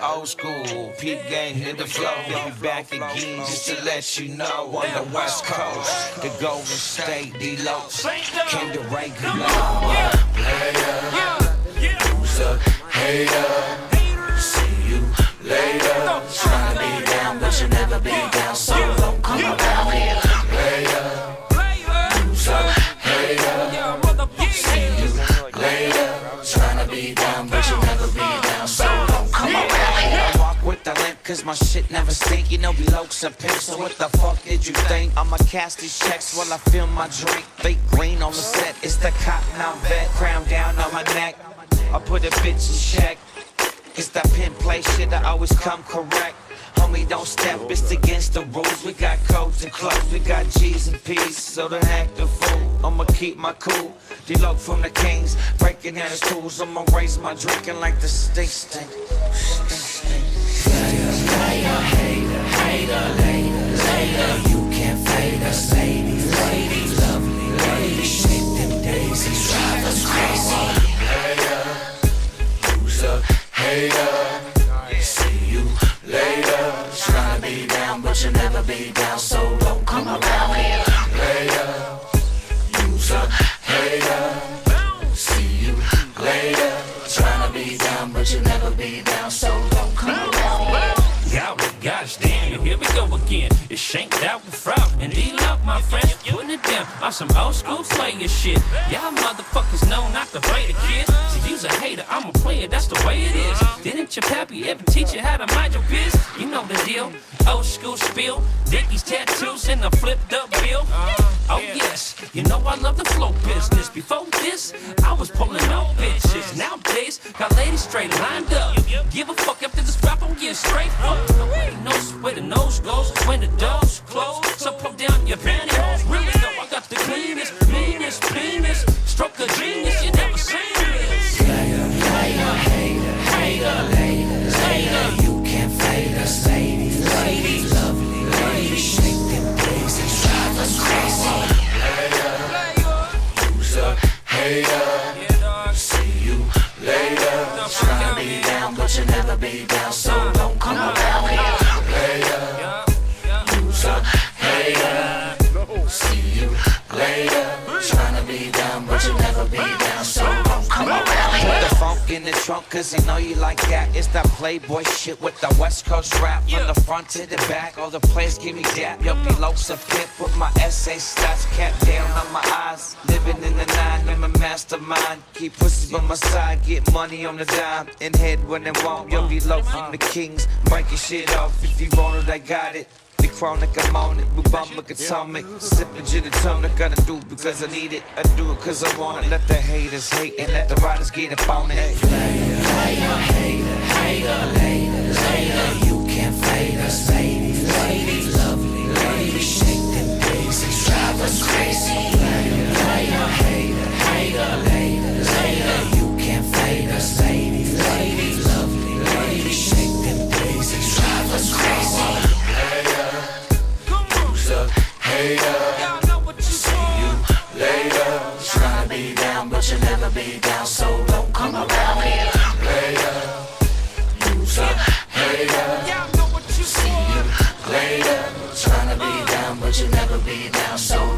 Old school, peep game, hit the flow. Be back again just to let you know. On the West Coast, the Golden State, D-Los came to regulate. Player, who's a hater? See you later. Tryna be down, but you'll never be down. So don't come around here. Player, who's a hater? See you later. Tryna be down, but you'll never be down. So don't come around here. I walk with the limp, cause my shit never stink. You know we lokes and pimps, so what the fuck did you think? I'ma cash these checks while I fill my drink. Fake green on the set, it's the cotton out vet. Crown down on my neck, I put a bitch in check. It's that pin play shit, I always come correct. Homie, don't step, it's against the rules. We got codes and clothes, we got G's and P's, so don't act the fool. I'ma keep my cool. D-Lo from the Kings, breaking down his tools. I'ma raise my drinking like the stink. Player, hater, later. You can't fade us, ladies, lovely ladies. Shake them daisies, drive us crazy. Player, who's a hater? See you later. Tryna be down, but you'll never be down. So don't come around here. Player, who's a hater? See you later. Tryna be down, but you'll never be down. So don't come around here. Gosh damn, here we go again. It's shanked out with fraud and D-Lo, my friends, putting it down on some old school player shit. Y'all motherfuckers know not to play the kid. So you's a hater, I'm a player, that's the way it is. Didn't your pappy ever teach you how to mind your biz? You know the deal, old school spill, Dickies tattoos and a flipped up bill. Oh yes, you know I love the flow business. Before this, I was pulling no bitches. Nowadays, got ladies straight lined up. Give a fuck after this rap, I'm getting straight up. Nobody knows where the nose goes when the doors close. So pull down your pantyhose. Really though, I got the cleanest, meanest penis. Stroke of genius, you never seen this. Player, hater, later. You can't fade us, ladies, lovely ladies. Shake them daisies, drive us crazy. Player, who's a hater? See you later. Tryna be down, but you'll never be down. So don't come around here. Player, who's a hater? See you later. Tryna be down, but you'll never be down. So don't come around here. Put the funk in the trunk, cause I know you like that. It's that Playboy shit with the West Coast rap. From the front to the back, all the players give me dap. Yo, D-Lo's a pimp with my essay stats. Cap down on my eyes, living in the nine, I'm a mastermind. Keep pussies on my side, get money on the dime. In head when they want, yo, D-Lo from the Kings. Breaking shit off, if you want it, I got it. The chronic, I'm on it, we bump like atomic. Sipping gin and tonic, gotta do it because I need it. I do it cause I want it. Let the haters hate and let the riders get up on it. Player, hater, later. You can't fade us, ladies, lovely ladies. Shake them daisies, drive us crazy. Player, hater, later. You can't fade us, ladies, lovely ladies. Shake them daisies, drive us crazy. Who's a hater? See you later. Tryna be down, but you'll never be down. So don't come around here. Player, who's a hater? See you later. Tryna be down, but you'll never be down. So